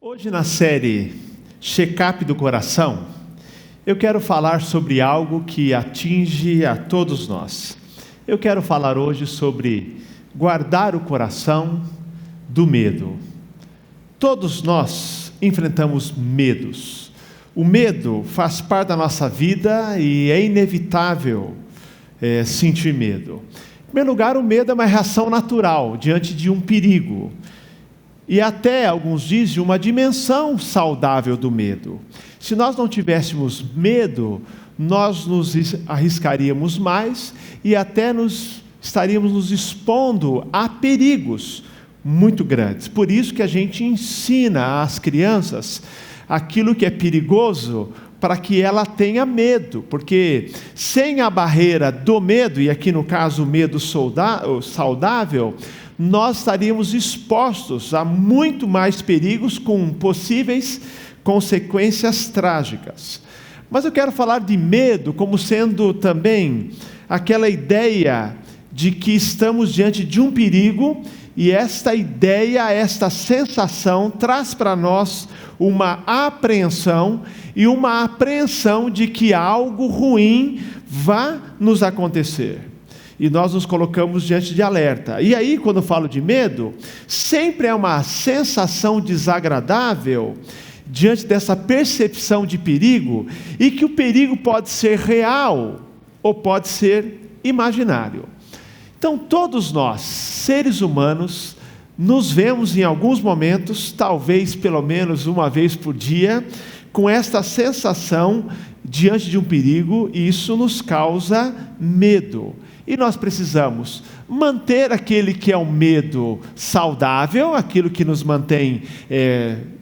Hoje, na série Check-up do Coração, eu quero falar sobre algo que atinge a todos nós. Eu quero falar hoje sobre guardar o coração do medo. Todos nós enfrentamos medos. O medo faz parte da nossa vida e é inevitável sentir medo. Em primeiro lugar, o medo é uma reação natural diante de um perigo. E até, alguns dizem, uma dimensão saudável do medo. Se nós não tivéssemos medo, nós nos arriscaríamos mais e até estaríamos nos expondo a perigos muito grandes. Por isso que a gente ensina às crianças aquilo que é perigoso para que ela tenha medo. Porque sem a barreira do medo, e aqui no caso o medo saudável, nós estaríamos expostos a muito mais perigos com possíveis consequências trágicas. Mas eu quero falar de medo como sendo também aquela ideia de que estamos diante de um perigo, e esta ideia, esta sensação traz para nós uma apreensão de que algo ruim vá nos acontecer. E nós nos colocamos diante de alerta. E aí, quando eu falo de medo, sempre é uma sensação desagradável diante dessa percepção de perigo, e que o perigo pode ser real ou pode ser imaginário. Então, todos nós, seres humanos, nos vemos em alguns momentos, talvez pelo menos uma vez por dia, com esta sensação diante de um perigo, e isso nos causa medo. E nós precisamos manter aquele que é um medo saudável, aquilo que nos mantém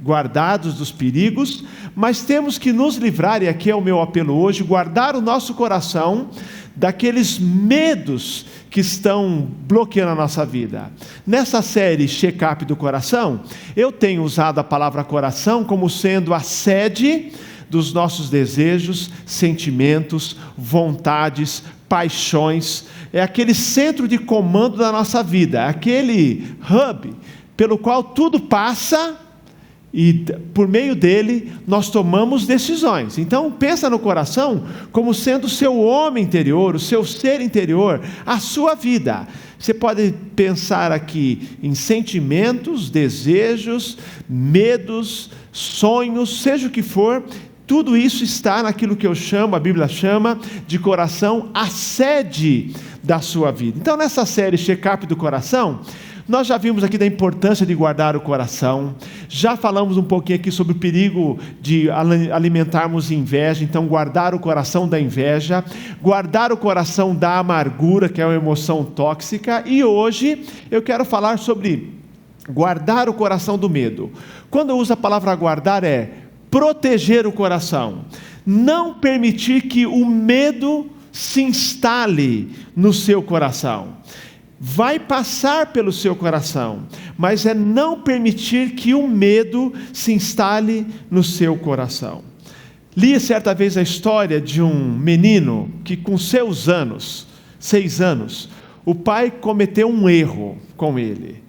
guardados dos perigos, mas temos que nos livrar, e aqui é o meu apelo hoje, guardar o nosso coração daqueles medos que estão bloqueando a nossa vida. Nessa série Check-up do Coração, eu tenho usado a palavra coração como sendo a sede dos nossos desejos, sentimentos, vontades, paixões. É aquele centro de comando da nossa vida, aquele hub pelo qual tudo passa e por meio dele nós tomamos decisões. Então pensa no coração como sendo o seu homem interior, o seu ser interior, a sua vida. Você pode pensar aqui em sentimentos, desejos, medos, sonhos, seja o que for. Tudo isso está naquilo que a Bíblia chama de coração, a sede da sua vida. Então, nessa série Check-up do Coração, nós já vimos aqui da importância de guardar o coração, já falamos um pouquinho aqui sobre o perigo de alimentarmos inveja, então guardar o coração da inveja, guardar o coração da amargura, que é uma emoção tóxica, e hoje eu quero falar sobre guardar o coração do medo. Quando eu uso a palavra guardar proteger o coração, não permitir que o medo se instale no seu coração. Vai passar pelo seu coração, mas não permitir que o medo se instale no seu coração. Li certa vez a história de um menino que com seus 6 anos, o pai cometeu um erro com ele.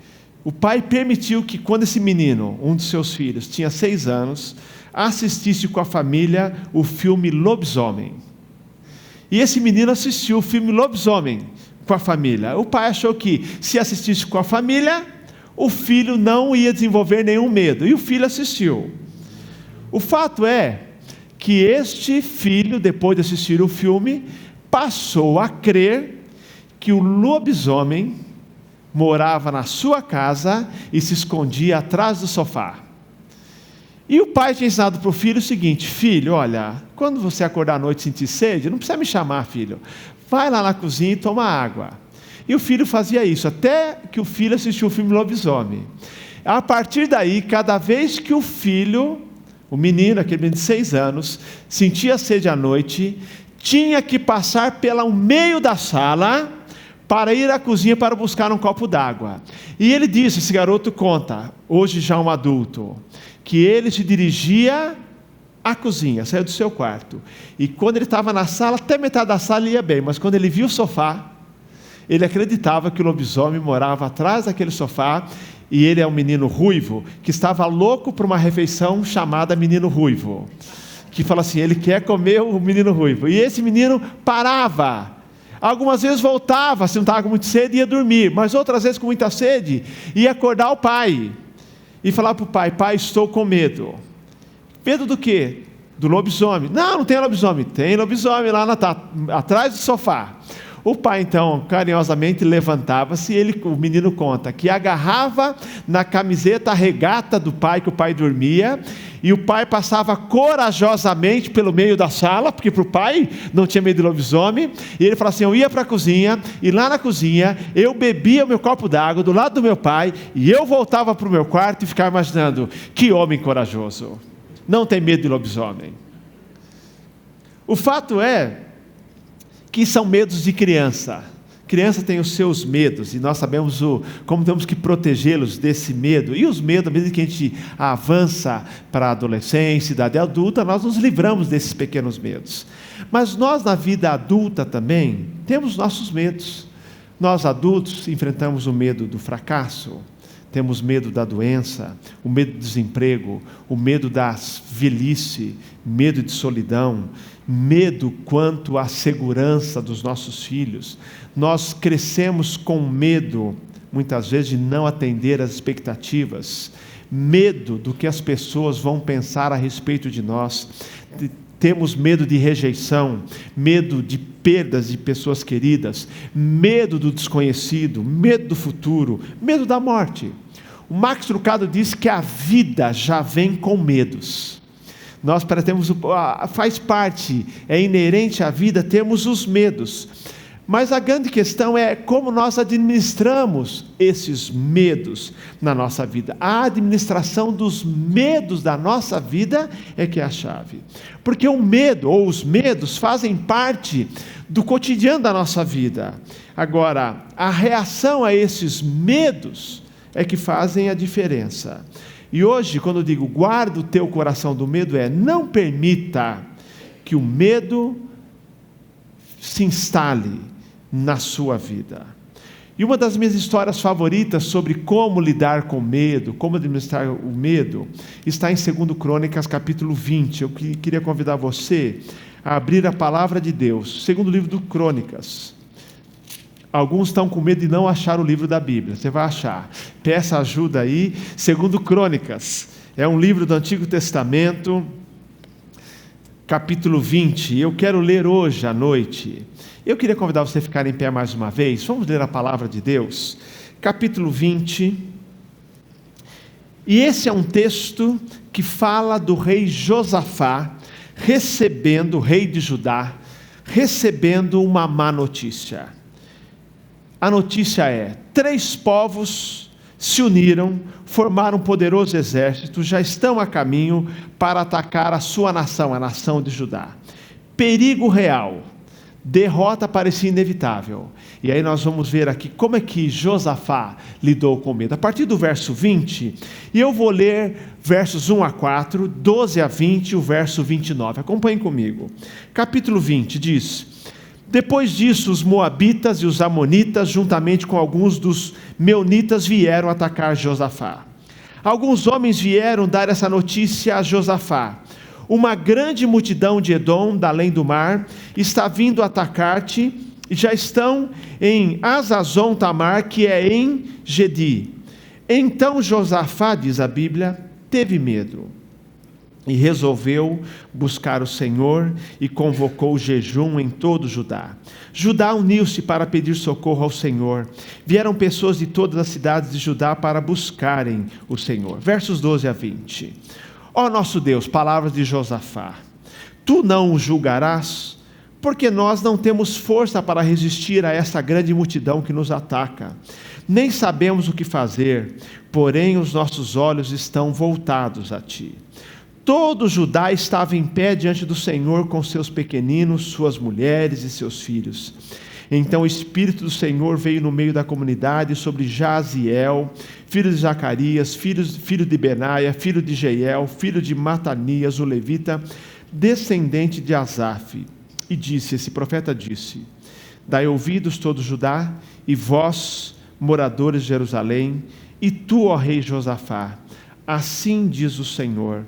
O pai permitiu que quando esse menino, um dos seus filhos, tinha 6 anos, assistisse com a família o filme Lobisomem. E esse menino assistiu o filme Lobisomem com a família. O pai achou que se assistisse com a família, o filho não ia desenvolver nenhum medo. E o filho assistiu. O fato é que este filho, depois de assistir o filme, passou a crer que o lobisomem morava na sua casa e se escondia atrás do sofá. E o pai tinha ensinado para o filho o seguinte: filho, olha, quando você acordar à noite e sentir sede, não precisa me chamar, filho. Vai lá na cozinha e toma água. E o filho fazia isso, até que o filho assistiu o filme Lobisomem. A partir daí, cada vez que o filho, o menino, aquele menino de 6 anos, sentia sede à noite, tinha que passar pelo meio da sala para ir à cozinha para buscar um copo d'água. E ele disse, esse garoto conta, hoje já um adulto, que ele se dirigia à cozinha, saiu do seu quarto, e quando ele estava na sala, até metade da sala ele ia bem, mas quando ele viu o sofá, ele acreditava que o lobisomem morava atrás daquele sofá, e ele é um menino ruivo, que estava louco por uma refeição chamada menino ruivo, que fala assim, ele quer comer o menino ruivo, e esse menino parava, algumas vezes voltava, se não estava com muita sede, ia dormir, mas outras vezes com muita sede, ia acordar o pai, e falar para o pai, pai, estou com medo. Medo do quê? Do lobisomem. Não tem lobisomem. Tem lobisomem lá atrás do sofá. O pai então carinhosamente levantava-se e o menino conta que agarrava na camiseta a regata do pai, que o pai dormia, e o pai passava corajosamente pelo meio da sala, porque para o pai não tinha medo de lobisomem, e ele falava assim, eu ia para a cozinha, e lá na cozinha eu bebia o meu copo d'água do lado do meu pai, e eu voltava para o meu quarto e ficava imaginando, que homem corajoso, não tem medo de lobisomem. O fato é que são medos de criança. Criança tem os seus medos, e nós sabemos como temos que protegê-los desse medo, e os medos, à medida que a gente avança para a adolescência, idade adulta, nós nos livramos desses pequenos medos. Mas nós na vida adulta também, temos nossos medos. Nós adultos enfrentamos o medo do fracasso, temos medo da doença, o medo do desemprego, o medo da velhice, medo de solidão, medo quanto à segurança dos nossos filhos. Nós crescemos com medo, muitas vezes, de não atender às expectativas, medo do que as pessoas vão pensar a respeito de nós. Temos medo de rejeição, medo de perdas de pessoas queridas, medo do desconhecido, medo do futuro, medo da morte. O Max Lucado diz que a vida já vem com medos. Nós faz parte, é inerente à vida, temos os medos. Mas a grande questão é como nós administramos esses medos na nossa vida. A administração dos medos da nossa vida é que é a chave. Porque o medo, ou os medos, fazem parte do cotidiano da nossa vida. Agora, a reação a esses medos é que fazem a diferença. E hoje, quando eu digo guarda o teu coração do medo, não permita que o medo se instale na sua vida. E uma das minhas histórias favoritas sobre como lidar com medo, como administrar o medo, está em 2 Crônicas capítulo 20. Eu queria convidar você a abrir a palavra de Deus, segundo livro do Crônicas. Alguns estão com medo de não achar o livro da Bíblia, você vai achar, peça ajuda aí. 2 Crônicas, é um livro do Antigo Testamento, capítulo 20, eu quero ler hoje à noite. Eu queria convidar você a ficar em pé mais uma vez. Vamos ler a palavra de Deus, capítulo 20, e esse é um texto que fala do rei Josafá recebendo, o rei de Judá, recebendo uma má notícia. A notícia é, 3 povos se uniram, formaram um poderoso exército, já estão a caminho para atacar a sua nação, a nação de Judá. Perigo real. Derrota parecia inevitável. E aí nós vamos ver aqui como é que Josafá lidou com medo. A partir do verso 20, e eu vou ler versos 1 a 4, 12 a 20 e o verso 29. Acompanhem comigo. Capítulo 20 diz: depois disso, os moabitas e os amonitas, juntamente com alguns dos meunitas, vieram atacar Josafá. Alguns homens vieram dar essa notícia a Josafá: uma grande multidão de Edom, da além do mar, está vindo atacar-te, e já estão em Hazazon Tamar, que é em Gedi. Então Josafá, diz a Bíblia, teve medo, e resolveu buscar o Senhor, e convocou jejum em todo Judá. Judá uniu-se para pedir socorro ao Senhor. Vieram pessoas de todas as cidades de Judá para buscarem o Senhor. Versos 12 a 20. Ó nosso Deus, palavras de Josafá, tu não o julgarás, porque nós não temos força para resistir a essa grande multidão que nos ataca, nem sabemos o que fazer, porém os nossos olhos estão voltados a ti. Todo Judá estava em pé diante do Senhor com seus pequeninos, suas mulheres e seus filhos. Então o Espírito do Senhor veio no meio da comunidade sobre Jaziel, filho de Zacarias, filho de Benaia, filho de Jeiel, filho de Matanias, o levita, descendente de Asaf. E disse, esse profeta disse: dai ouvidos todo Judá, e vós, moradores de Jerusalém, E tu, ó rei Josafá, assim diz o Senhor: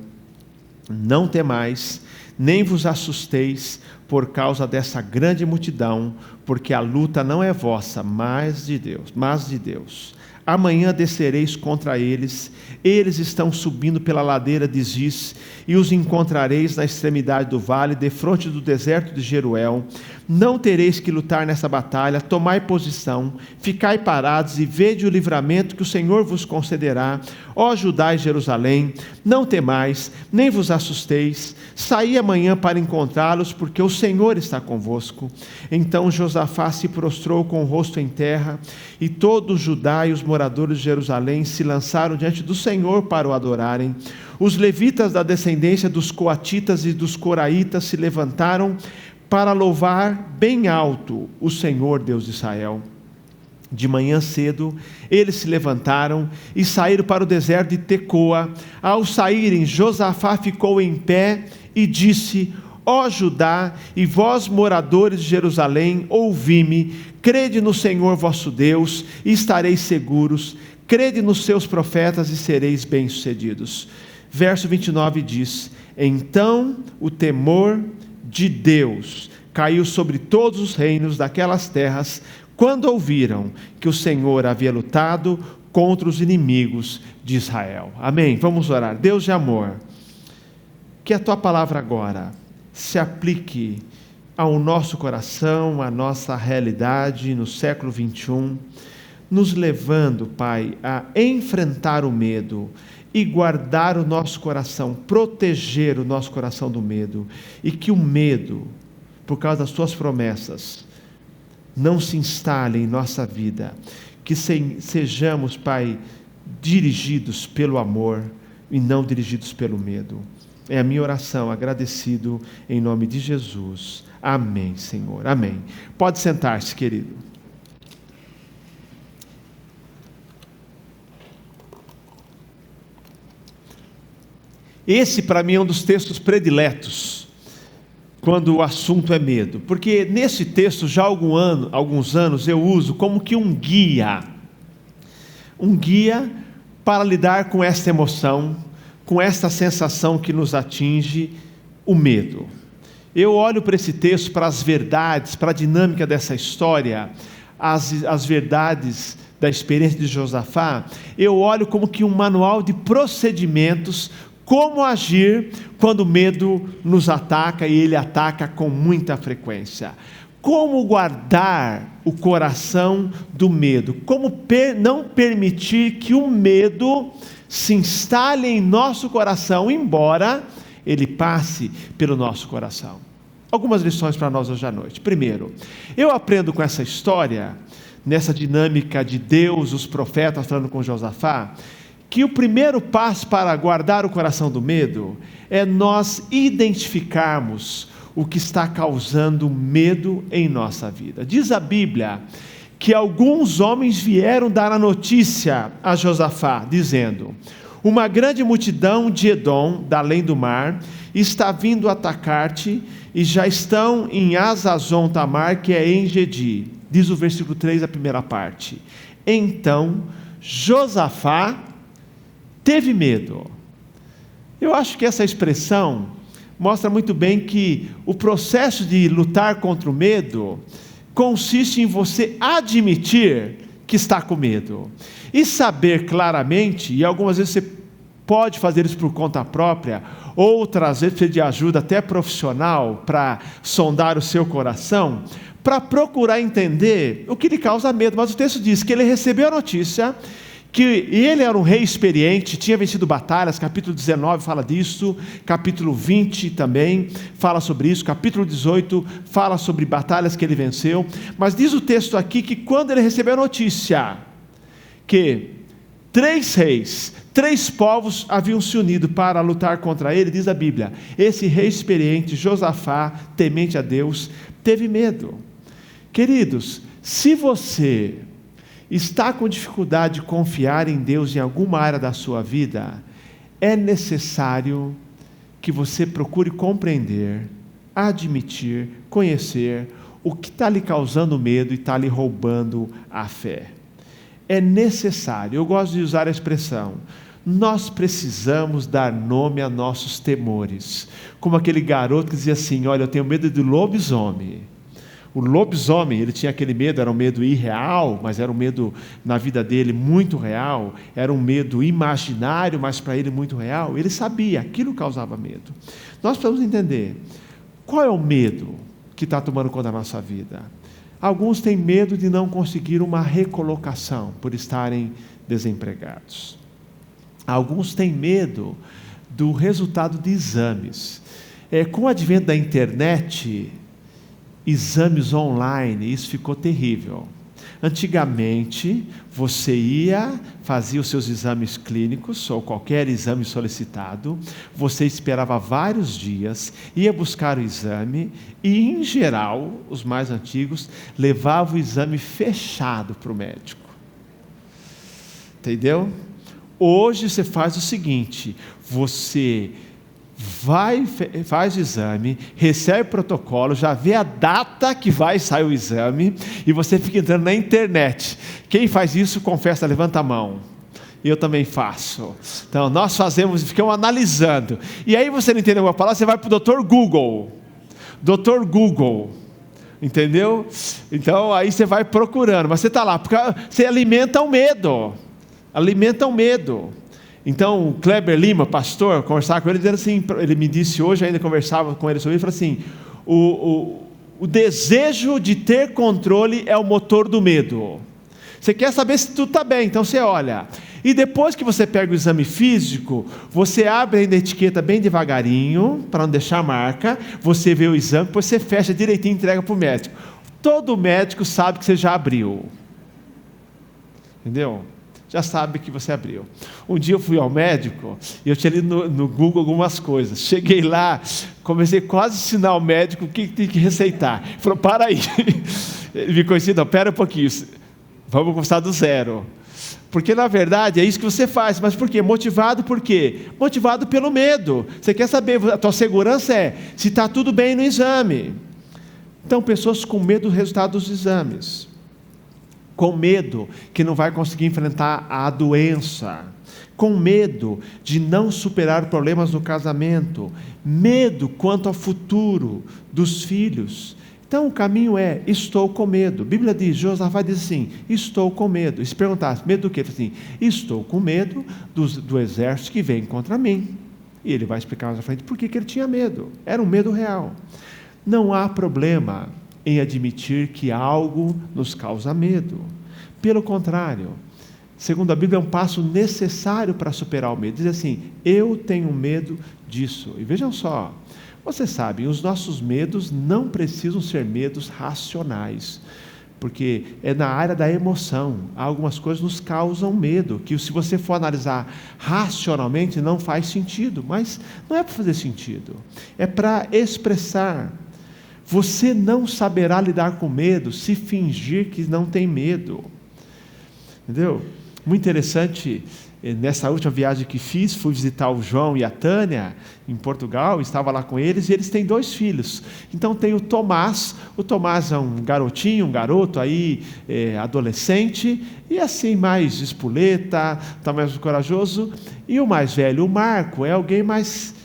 não temais, nem vos assusteis por causa dessa grande multidão, porque a luta não é vossa, mas de Deus. Amanhã descereis contra eles, eles estão subindo pela ladeira de Ziz, e os encontrareis na extremidade do vale, defronte do deserto de Jeruel. Não tereis que lutar nessa batalha, tomai posição, ficai parados e vede o livramento que o Senhor vos concederá. Ó Judá e Jerusalém, não temais, nem vos assusteis, saí amanhã para encontrá-los, porque o Senhor está convosco. Então Josafá se prostrou com o rosto em terra, e todo Judá e os moradores de Jerusalém se lançaram diante do Senhor para o adorarem. Os levitas da descendência dos coatitas e dos coraitas se levantaram para louvar bem alto o Senhor Deus de Israel. De manhã cedo, eles se levantaram e saíram para o deserto de Tecoa. Ao saírem, Josafá ficou em pé e disse: ó Judá e vós moradores de Jerusalém, ouvi-me, crede no Senhor vosso Deus e estareis seguros, crede nos seus profetas e sereis bem-sucedidos. Verso 29 diz: então o temor de Deus caiu sobre todos os reinos daquelas terras, quando ouviram que o Senhor havia lutado contra os inimigos de Israel. Amém? Vamos orar. Deus de amor, que a tua palavra agora se aplique ao nosso coração, à nossa realidade no século 21, nos levando, Pai, a enfrentar o medo e guardar o nosso coração, proteger o nosso coração do medo, e que o medo, por causa das tuas promessas, não se instale em nossa vida, que sejamos, Pai, dirigidos pelo amor e não dirigidos pelo medo. É a minha oração, agradecido em nome de Jesus. Amém, Senhor. Amém. Pode sentar-se, querido. Esse, para mim, é um dos textos prediletos, quando o assunto é medo. Porque nesse texto, já há alguns anos, eu uso como que um guia para lidar com esta emoção, com esta sensação que nos atinge, o medo. Eu olho para esse texto, para as verdades, para a dinâmica dessa história, as verdades da experiência de Josafá, eu olho como que um manual de procedimentos, como agir quando o medo nos ataca, e ele ataca com muita frequência. Como guardar o coração do medo, como não permitir que o medo se instale em nosso coração, embora ele passe pelo nosso coração. Algumas lições para nós hoje à noite. Primeiro, eu aprendo com essa história, nessa dinâmica de Deus, os profetas falando com Josafá, que o primeiro passo para guardar o coração do medo é nós identificarmos o que está causando medo em nossa vida. Diz a Bíblia que alguns homens vieram dar a notícia a Josafá, dizendo: uma grande multidão de Edom, da além do mar, está vindo atacar-te, e já estão em Hazazon Tamar, que é em Gedi. Diz o versículo 3, a primeira parte. Então Josafá teve medo. Eu acho que essa expressão mostra muito bem que o processo de lutar contra o medo consiste em você admitir que está com medo e saber claramente, e algumas vezes você pode fazer isso por conta própria, outras vezes precisa de ajuda até profissional para sondar o seu coração, para procurar entender o que lhe causa medo. Mas o texto diz que ele recebeu a notícia que ele era um rei experiente, tinha vencido batalhas. Capítulo 19 fala disso, capítulo 20 também fala sobre isso, capítulo 18 fala sobre batalhas que ele venceu. Mas diz o texto aqui que quando ele recebeu a notícia que 3 reis, 3 povos haviam se unido para lutar contra ele, diz a Bíblia, esse rei experiente, Josafá, temente a Deus, teve medo. Queridos, se você está com dificuldade de confiar em Deus em alguma área da sua vida, é necessário que você procure compreender, admitir, conhecer o que está lhe causando medo e está lhe roubando a fé. é necessário, eu gosto de usar a expressão, nós precisamos dar nome a nossos temores, como aquele garoto que dizia assim, olha, eu tenho medo de lobisomem. O lobisomem, ele tinha aquele medo, era um medo irreal, mas era um medo na vida dele muito real, era um medo imaginário, mas para ele muito real. Ele sabia, aquilo causava medo. Nós precisamos entender, qual é o medo que está tomando conta da nossa vida? Alguns têm medo de não conseguir uma recolocação, por estarem desempregados. Alguns têm medo do resultado de exames. Com o advento da internet, exames online, isso ficou terrível. Antigamente, você ia, fazia os seus exames clínicos, ou qualquer exame solicitado, você esperava vários dias, ia buscar o exame, e em geral, os mais antigos, levavam o exame fechado para o médico. Entendeu? Hoje você faz o seguinte, você faz o exame, recebe o protocolo, já vê a data que vai sair o exame, e você fica entrando na internet. Quem faz isso, confessa, levanta a mão. Eu também faço. Então, nós fazemos, ficamos analisando. E aí você não entendeu uma palavra, você vai para o Dr. Google. Dr. Google. Entendeu? Então, aí você vai procurando, mas você está lá, porque você alimenta o medo. Alimenta o medo. Então, o Kleber Lima, pastor, conversava com ele, dizendo assim, ele me disse hoje, ainda conversava com ele sobre isso, falou assim, o desejo de ter controle é o motor do medo. Você quer saber se tudo está bem, então você olha. E depois que você pega o exame físico, você abre a etiqueta bem devagarinho, para não deixar marca, você vê o exame, depois você fecha direitinho e entrega para o médico. Todo médico sabe que você já abriu. Entendeu? Já sabe que você abriu. Um dia eu fui ao médico, e eu tinha lido no Google algumas coisas. Cheguei lá, comecei quase a ensinar ao médico o que tem que receitar. Ele falou, para aí. Ele me conhecia, não, pera um pouquinho, vamos começar do zero. Porque na verdade é isso que você faz, mas por quê? Motivado por quê? Motivado pelo medo. Você quer saber, a tua segurança é se está tudo bem no exame. Então, pessoas com medo do resultado dos exames. Com medo que não vai conseguir enfrentar a doença, com medo de não superar problemas no casamento, medo quanto ao futuro dos filhos. Então o caminho é, estou com medo. A Bíblia diz, Josafá diz assim, estou com medo. E se perguntasse, medo do quê? Ele diz assim, estou com medo do exército que vem contra mim. E ele vai explicar mais à frente por que ele tinha medo. Era um medo real. Não há problema em admitir que algo nos causa medo. Pelo contrário, segundo a Bíblia, é um passo necessário para superar o medo. Diz assim, eu tenho medo disso. E vejam só, vocês sabem, os nossos medos não precisam ser medos racionais, porque é na área da emoção. Algumas coisas nos causam medo, que se você for analisar racionalmente não faz sentido, mas não é para fazer sentido, é para expressar. Você não saberá lidar com medo se fingir que não tem medo. Entendeu? Muito interessante, nessa última viagem que fiz, fui visitar o João e a Tânia em Portugal, estava lá com eles, e eles têm 2 filhos. Então tem o Tomás é um garotinho, um garoto aí, adolescente, e assim mais espoleta, está mais corajoso, e o mais velho, o Marco, é alguém mais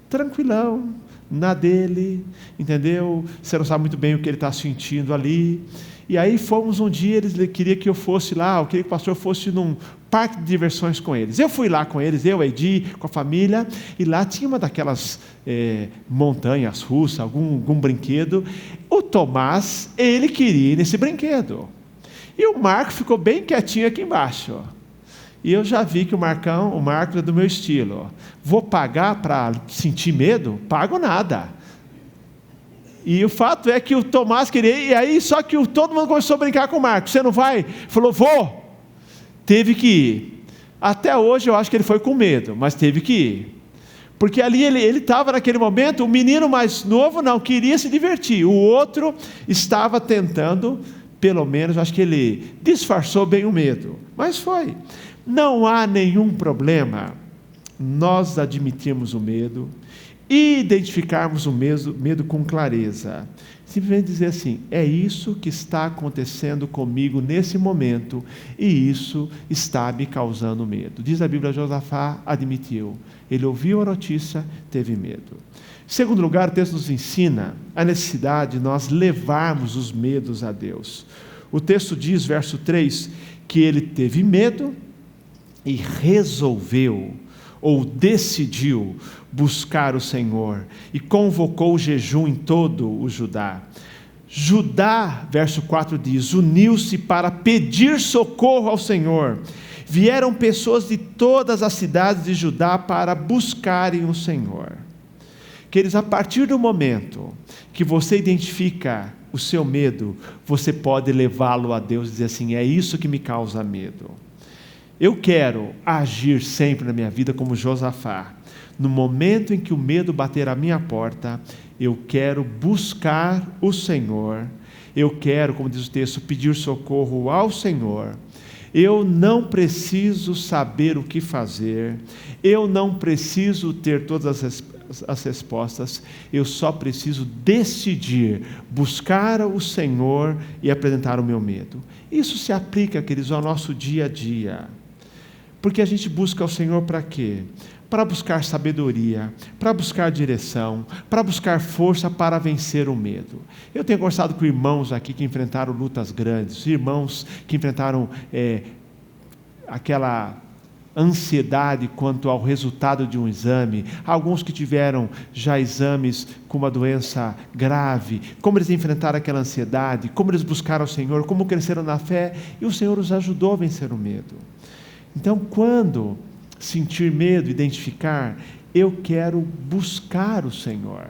tranquilão, na dele, entendeu? Você não sabe muito bem o que ele está sentindo ali. E aí fomos um dia, eles queriam que eu fosse lá, eu queria que o pastor fosse num parque de diversões com eles. Eu fui lá com eles, eu, Edi, com a família, e lá tinha uma daquelas montanhas russas, algum brinquedo. O Tomás, ele queria ir nesse brinquedo. E o Marco ficou bem quietinho aqui embaixo. E eu já vi que o Marco é do meu estilo. Vou pagar para sentir medo? Pago nada. E o fato é que o Tomás queria, e aí só que todo mundo começou a brincar com o Marco. Você não vai? Falou, vou. Teve que ir. Até hoje eu acho que ele foi com medo, mas teve que ir. Porque ali ele estava naquele momento, o menino mais novo não queria se divertir. O outro estava tentando, pelo menos, acho que ele disfarçou bem o medo. Mas foi. Não há nenhum problema nós admitirmos o medo, identificarmos o medo com clareza. Simplesmente dizer assim: é isso que está acontecendo comigo nesse momento, e isso está me causando medo. Diz a Bíblia, Josafá admitiu. Ele ouviu a notícia, teve medo. Em segundo lugar, o texto nos ensina a necessidade de nós levarmos os medos a Deus. O texto diz, verso 3, que ele teve medo e resolveu, ou decidiu, buscar o Senhor, e convocou o jejum em todo o Judá. Judá, verso 4 diz, uniu-se para pedir socorro ao Senhor. Vieram pessoas de todas as cidades de Judá para buscarem o Senhor. Queridos, a partir do momento que você identifica o seu medo, você pode levá-lo a Deus e dizer assim: é isso que me causa medo. Eu quero agir sempre na minha vida como Josafá. No momento em que o medo bater à minha porta, eu quero buscar o Senhor. Eu quero, como diz o texto, pedir socorro ao Senhor. Eu não preciso saber o que fazer. Eu não preciso ter todas as respostas. Eu só preciso decidir buscar o Senhor e apresentar o meu medo. Isso se aplica, queridos, ao nosso dia a dia. Porque a gente busca o Senhor para quê? Para buscar sabedoria, para buscar direção, para buscar força para vencer o medo. Eu tenho conversado com irmãos aqui que enfrentaram lutas grandes, irmãos que enfrentaram aquela ansiedade quanto ao resultado de um exame, alguns que tiveram já exames com uma doença grave, como eles enfrentaram aquela ansiedade, como eles buscaram o Senhor, como cresceram na fé, e o Senhor os ajudou a vencer o medo. Então, quando sentir medo, identificar, eu quero buscar o Senhor,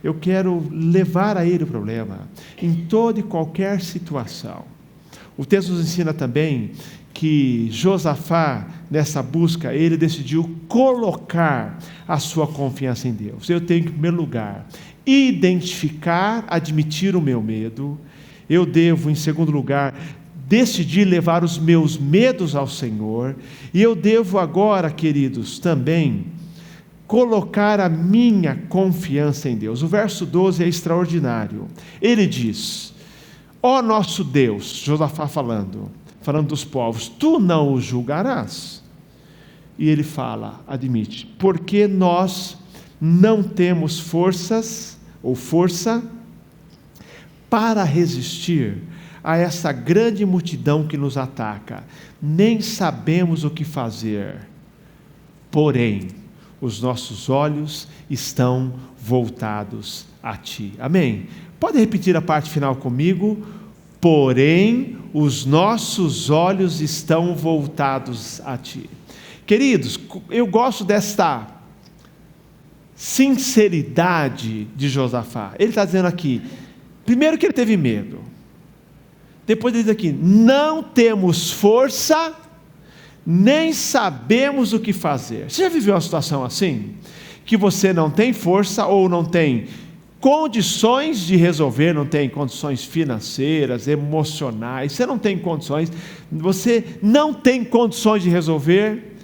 eu quero levar a Ele o problema, em toda e qualquer situação. O texto nos ensina também que Josafá, nessa busca, ele decidiu colocar a sua confiança em Deus. Eu tenho que, em primeiro lugar, identificar, admitir o meu medo. Eu devo, em segundo lugar, decidir levar os meus medos ao Senhor, e eu devo agora, queridos, também colocar a minha confiança em Deus. O verso 12 é extraordinário. Ele diz: ó nosso Deus, Josafá falando dos povos, tu não os julgarás. E ele fala, admite, porque nós não temos força para resistir a essa grande multidão que nos ataca, nem sabemos o que fazer, porém, os nossos olhos estão voltados a Ti. Amém? Pode repetir a parte final comigo? Porém, os nossos olhos estão voltados a Ti. Queridos, eu gosto desta sinceridade de Josafá. Ele está dizendo aqui, primeiro que ele teve medo, depois ele diz aqui, não temos força, nem sabemos o que fazer. Você já viveu uma situação assim? Que você não tem força ou não tem condições de resolver, não tem condições financeiras, emocionais, você não tem condições, você não tem condições de resolver,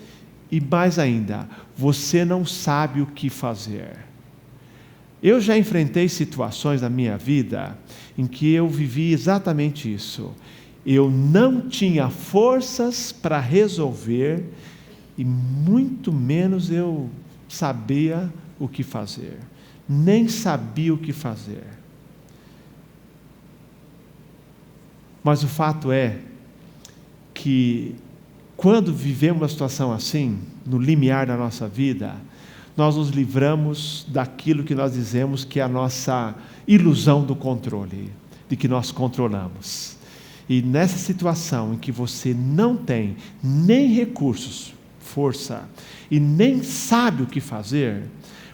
e mais ainda, você não sabe o que fazer. Eu já enfrentei situações na minha vida em que eu vivi exatamente isso. Eu não tinha forças para resolver e muito menos eu sabia o que fazer. Nem sabia o que fazer. Mas o fato é que quando vivemos uma situação assim, no limiar da nossa vida, nós nos livramos daquilo que nós dizemos que é a nossa ilusão do controle, de que nós controlamos. E nessa situação em que você não tem nem recursos, força, e nem sabe o que fazer,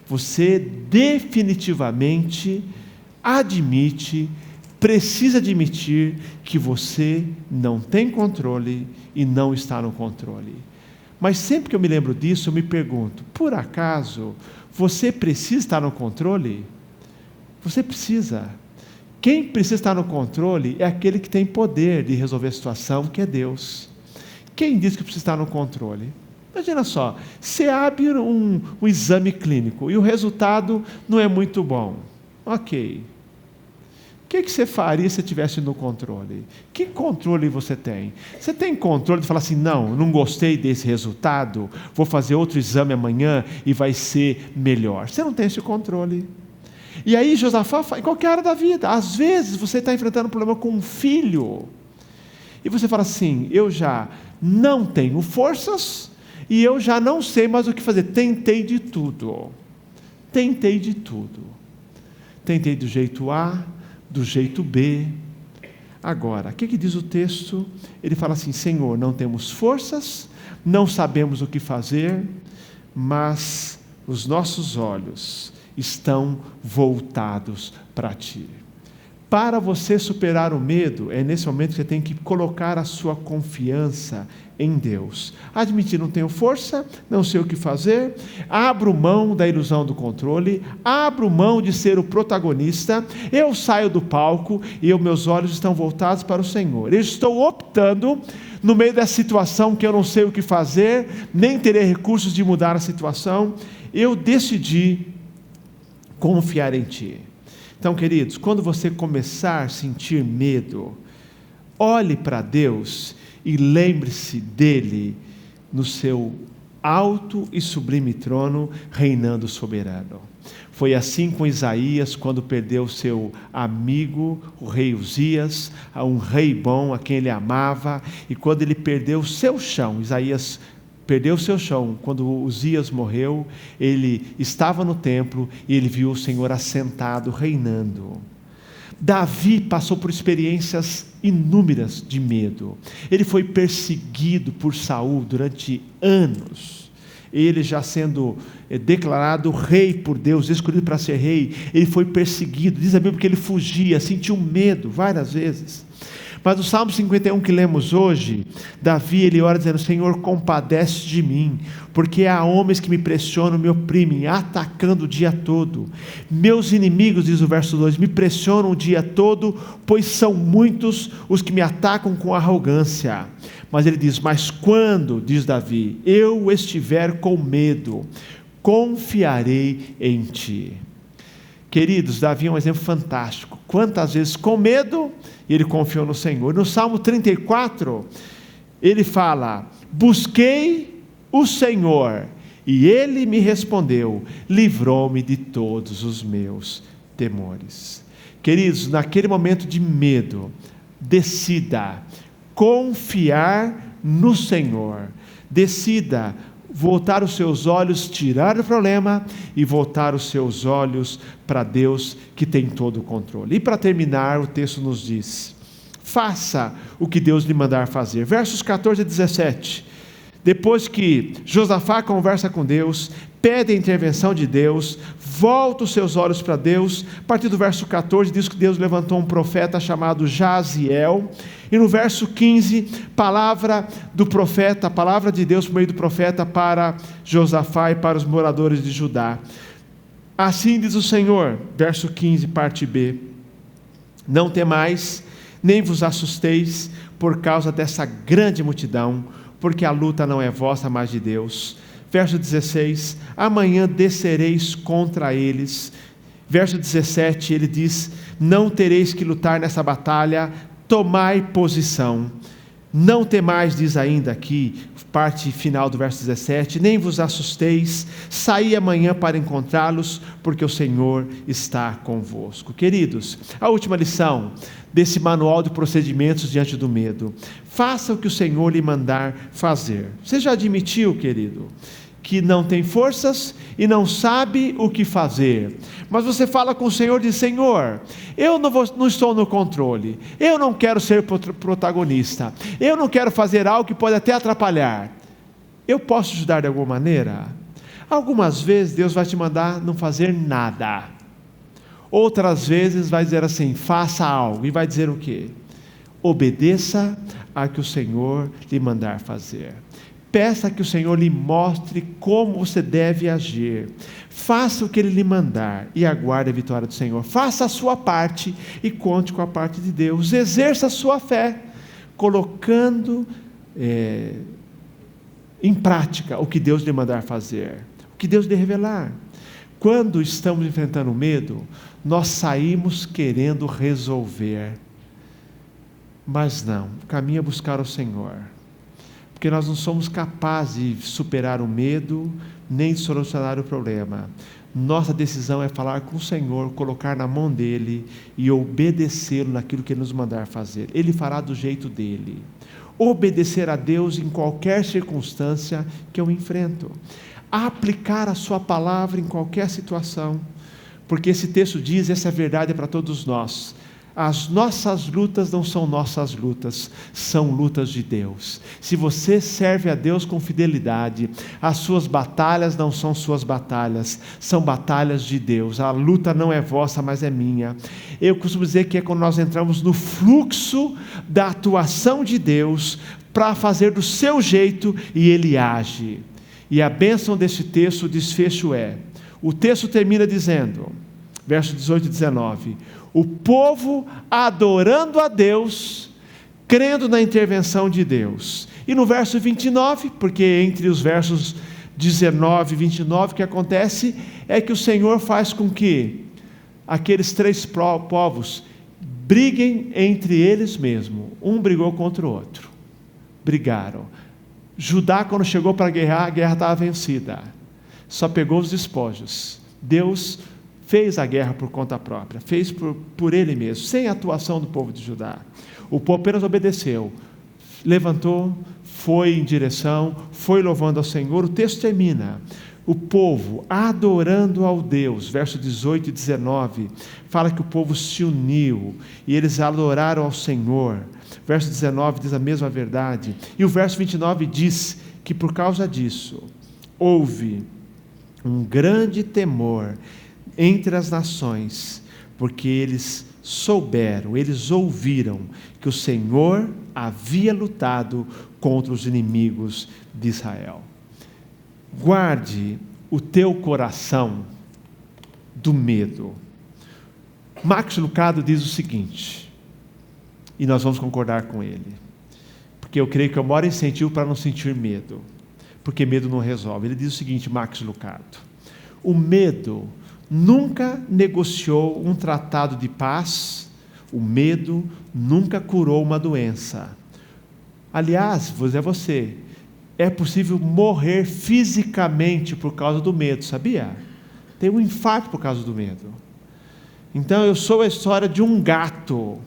você definitivamente precisa admitir que você não tem controle e não está no controle. Mas sempre que eu me lembro disso, eu me pergunto, por acaso você precisa estar no controle? Você precisa. Quem precisa estar no controle é aquele que tem poder de resolver a situação, que é Deus. Quem diz que precisa estar no controle? Imagina só, você abre um exame clínico e o resultado não é muito bom. Ok. que você faria se estivesse no controle? Que controle você tem? Você tem controle de falar assim, não gostei desse resultado, vou fazer outro exame amanhã e vai ser melhor. Você não tem esse controle. E aí Josafá, em qualquer área da vida, às vezes você está enfrentando um problema com um filho, e você fala assim, eu já não tenho forças, e eu já não sei mais o que fazer. Tentei de tudo. Tentei do jeito A, do jeito B. Agora, o que diz o texto? Ele fala assim, Senhor, não temos forças, não sabemos o que fazer, mas os nossos olhos estão voltados para Ti. Para você superar o medo, é nesse momento que você tem que colocar a sua confiança em Deus. Admitir, não tenho força, não sei o que fazer, abro mão da ilusão do controle, abro mão de ser o protagonista, eu saio do palco e meus olhos estão voltados para o Senhor. Eu estou optando, no meio dessa situação que eu não sei o que fazer, nem terei recursos de mudar a situação, eu decidi confiar em Ti. Então, queridos, quando você começar a sentir medo, olhe para Deus e lembre-se dEle no seu alto e sublime trono, reinando soberano. Foi assim com Isaías, quando perdeu seu amigo, o rei Uzias, um rei bom, a quem ele amava, e quando ele perdeu o seu chão, Isaías perdeu o seu chão, quando Uzias morreu, ele estava no templo e ele viu o Senhor assentado, reinando. Davi passou por experiências inúmeras de medo. Ele foi perseguido por Saul durante anos. Ele já sendo declarado rei por Deus, escolhido para ser rei, ele foi perseguido. Diz a Bíblia que ele fugia, sentiu medo várias vezes. Mas no Salmo 51 que lemos hoje, Davi, ele ora dizendo, Senhor, compadece de mim, porque há homens que me pressionam, me oprimem, atacando o dia todo. Meus inimigos, diz o verso 2, me pressionam o dia todo, pois são muitos os que me atacam com arrogância. Mas ele diz, mas quando, diz Davi, eu estiver com medo, confiarei em Ti. Queridos, Davi é um exemplo fantástico. Quantas vezes com medo, ele confiou no Senhor. No Salmo 34, ele fala, busquei o Senhor, e Ele me respondeu, livrou-me de todos os meus temores. Queridos, naquele momento de medo, decida confiar no Senhor. Decida voltar os seus olhos, tirar o problema e voltar os seus olhos para Deus que tem todo o controle. E para terminar, o texto nos diz, faça o que Deus lhe mandar fazer. Versos 14 a 17, depois que Josafá conversa com Deus, pede a intervenção de Deus, volta os seus olhos para Deus. A partir do verso 14 diz que Deus levantou um profeta chamado Jaziel, e no verso 15, palavra do profeta, a palavra de Deus por meio do profeta para Josafá e para os moradores de Judá. Assim diz o Senhor, verso 15, parte B, não temais, nem vos assusteis por causa dessa grande multidão, porque a luta não é vossa, mas de Deus. Verso 16, amanhã descereis contra eles. Verso 17, ele diz, não tereis que lutar nessa batalha, tomai posição. Não temais, diz ainda aqui, parte final do verso 17, nem vos assusteis, saí amanhã para encontrá-los, porque o Senhor está convosco. Queridos, a última lição desse manual de procedimentos diante do medo, faça o que o Senhor lhe mandar fazer. Você já admitiu, querido, que não tem forças e não sabe o que fazer, mas você fala com o Senhor e diz, Senhor, eu não estou no controle, eu não quero ser protagonista, eu não quero fazer algo que pode até atrapalhar, eu posso ajudar de alguma maneira? Algumas vezes Deus vai te mandar não fazer nada, outras vezes vai dizer assim, faça algo, e vai dizer o quê? Obedeça a que o Senhor lhe mandar fazer. Peça que o Senhor lhe mostre como você deve agir. Faça o que Ele lhe mandar e aguarde a vitória do Senhor. Faça a sua parte e conte com a parte de Deus. Exerça a sua fé, colocando em prática o que Deus lhe mandar fazer, o que Deus lhe revelar. Quando estamos enfrentando o medo, nós saímos querendo resolver. Mas não, o caminho é buscar o Senhor. Porque nós não somos capazes de superar o medo, nem de solucionar o problema. Nossa decisão é falar com o Senhor, colocar na mão dEle e obedecê-lo naquilo que Ele nos mandar fazer. Ele fará do jeito dEle. Obedecer a Deus em qualquer circunstância que eu enfrento. Aplicar a sua palavra em qualquer situação. Porque esse texto diz, essa verdade é para todos nós. As nossas lutas não são nossas lutas, são lutas de Deus. Se você serve a Deus com fidelidade, as suas batalhas não são suas batalhas, são batalhas de Deus. A luta não é vossa, mas é minha. Eu costumo dizer que é quando nós entramos no fluxo da atuação de Deus, para fazer do seu jeito, e Ele age. E a bênção desse texto, o desfecho é, o texto termina dizendo, verso 18 e 19, o povo adorando a Deus, crendo na intervenção de Deus. E no verso 29, porque entre os versos 19 e 29, o que acontece é que o Senhor faz com que aqueles três povos briguem entre eles mesmos. Um brigou contra o outro. Brigaram. Judá, quando chegou para guerrear, a guerra estava vencida. Só pegou os despojos. Deus fez a guerra por conta própria, fez por ele mesmo, sem a atuação do povo de Judá. O povo apenas obedeceu, levantou, foi em direção, foi louvando ao Senhor. O texto termina, o povo adorando ao Deus, verso 18 e 19, fala que o povo se uniu, e eles adoraram ao Senhor. Verso 19 diz a mesma verdade, e o verso 29 diz que por causa disso, houve um grande temor entre as nações, porque eles souberam, eles ouviram que o Senhor havia lutado contra os inimigos de Israel. Guarde o teu coração do medo. Max Lucado diz o seguinte, e nós vamos concordar com ele, porque eu creio que é o maior incentivo para não sentir medo, porque medo não resolve. Ele diz o seguinte, Max Lucado, o medo nunca negociou um tratado de paz, o medo nunca curou uma doença. Aliás, vou dizer a você, é possível morrer fisicamente por causa do medo, sabia? Tem um infarto por causa do medo. Então eu sou a história de um gato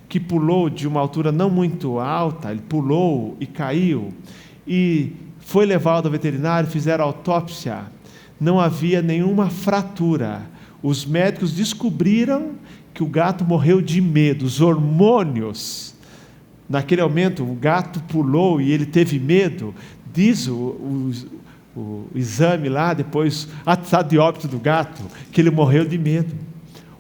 que pulou de uma altura não muito alta, ele pulou e caiu, e foi levado ao veterinário, fizeram autópsia, não havia nenhuma fratura. Os médicos descobriram que o gato morreu de medo, os hormônios. Naquele momento, o gato pulou e ele teve medo. Diz o exame lá, depois, atestado de óbito do gato, que ele morreu de medo.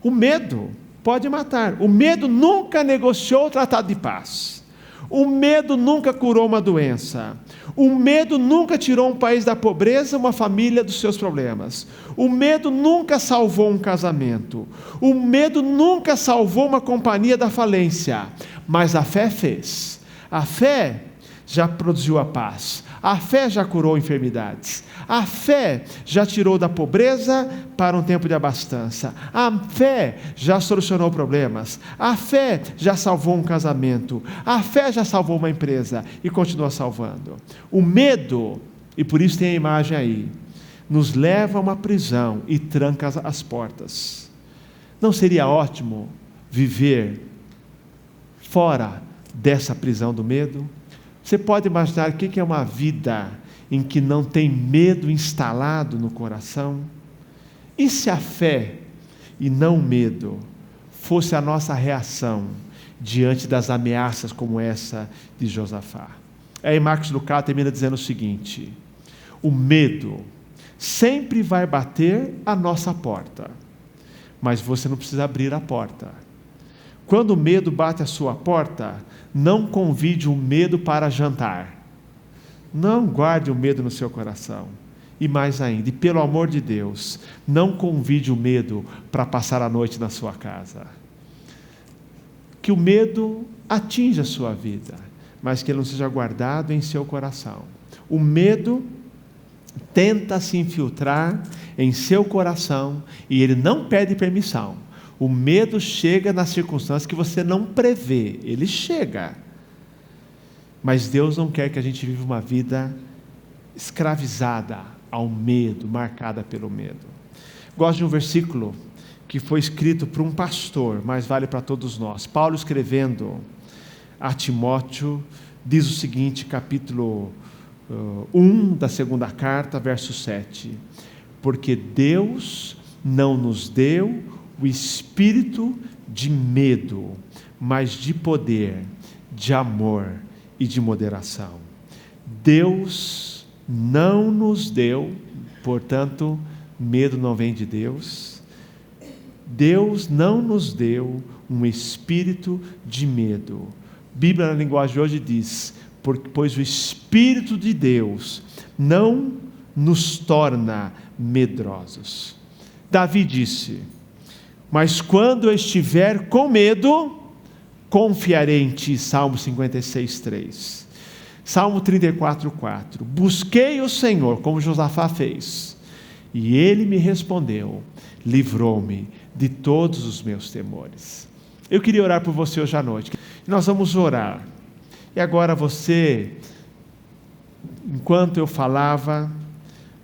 O medo pode matar. O medo nunca negociou o tratado de paz. O medo nunca curou uma doença. O medo nunca tirou um país da pobreza, uma família dos seus problemas. O medo nunca salvou um casamento. O medo nunca salvou uma companhia da falência. Mas a fé fez. A fé já produziu a paz. A fé já curou enfermidades. A fé já tirou da pobreza para um tempo de abastança. A fé já solucionou problemas. A fé já salvou um casamento. A fé já salvou uma empresa e continua salvando. O medo, e por isso tem a imagem aí, nos leva a uma prisão e tranca as portas. Não seria ótimo viver fora dessa prisão do medo? Você pode imaginar o que é uma vida em que não tem medo instalado no coração? E se a fé e não o medo fosse a nossa reação diante das ameaças como essa de Josafá? Aí Marcos Lucado termina dizendo o seguinte: o medo sempre vai bater a nossa porta, mas você não precisa abrir a porta. Quando o medo bate a sua porta, não convide o medo para jantar. Não guarde o medo no seu coração. E mais ainda, e pelo amor de Deus, não convide o medo para passar a noite na sua casa. Que o medo atinja a sua vida, mas que ele não seja guardado em seu coração. O medo tenta se infiltrar em seu coração e ele não pede permissão. O medo chega nas circunstâncias que você não prevê, ele chega. Mas Deus não quer que a gente viva uma vida escravizada ao medo, marcada pelo medo. Gosto de um versículo que foi escrito por um pastor, mas vale para todos nós. Paulo, escrevendo a Timóteo, diz o seguinte, capítulo 1 da segunda carta, verso 7: porque Deus não nos deu o espírito de medo, mas de poder, de amor e de moderação. Deus não nos deu, portanto, medo não vem de Deus. Deus não nos deu um espírito de medo. A Bíblia, na linguagem de hoje, diz: pois o Espírito de Deus não nos torna medrosos. Davi disse: mas quando eu estiver com medo, confiarei em ti. Salmo 56:3. Salmo 34:4. Busquei o Senhor, como Josafá fez, e ele me respondeu, livrou-me de todos os meus temores. Eu queria orar por você hoje à noite. Nós vamos orar. E agora você, enquanto eu falava,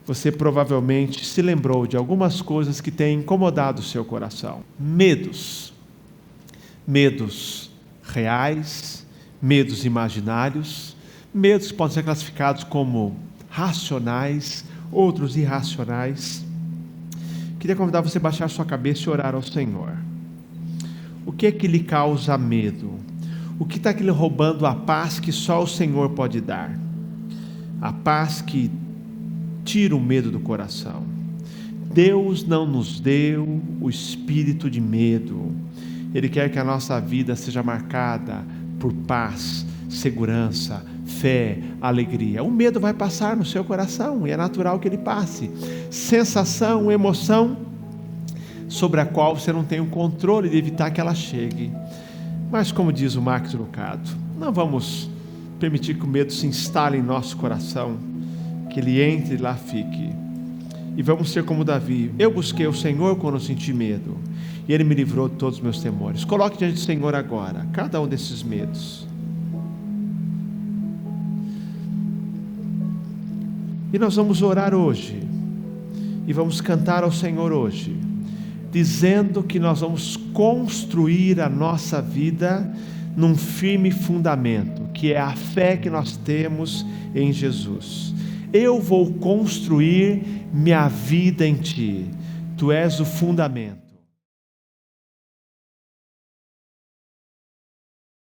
você provavelmente se lembrou de algumas coisas que têm incomodado o seu coração. Medos reais, medos imaginários, medos que podem ser classificados como racionais, outros irracionais. Queria convidar você a baixar sua cabeça e orar ao Senhor. O que é que lhe causa medo? O que está lhe roubando a paz que só o Senhor pode dar? A paz que tira o medo do coração. Deus não nos deu o espírito de medo. Ele quer que a nossa vida seja marcada por paz, segurança, fé, alegria. O medo vai passar no seu coração e é natural que ele passe. Sensação, emoção sobre a qual você não tem o controle de evitar que ela chegue. Mas como diz o Max Lucado, não vamos permitir que o medo se instale em nosso coração, que ele entre e lá fique. E vamos ser como Davi: eu busquei o Senhor quando eu senti medo, e ele me livrou de todos os meus temores. Coloque diante do Senhor agora cada um desses medos. E nós vamos orar hoje, e vamos cantar ao Senhor hoje, dizendo que nós vamos construir a nossa vida num firme fundamento, que é a fé que nós temos em Jesus. Eu vou construir minha vida em Ti, Tu és o fundamento.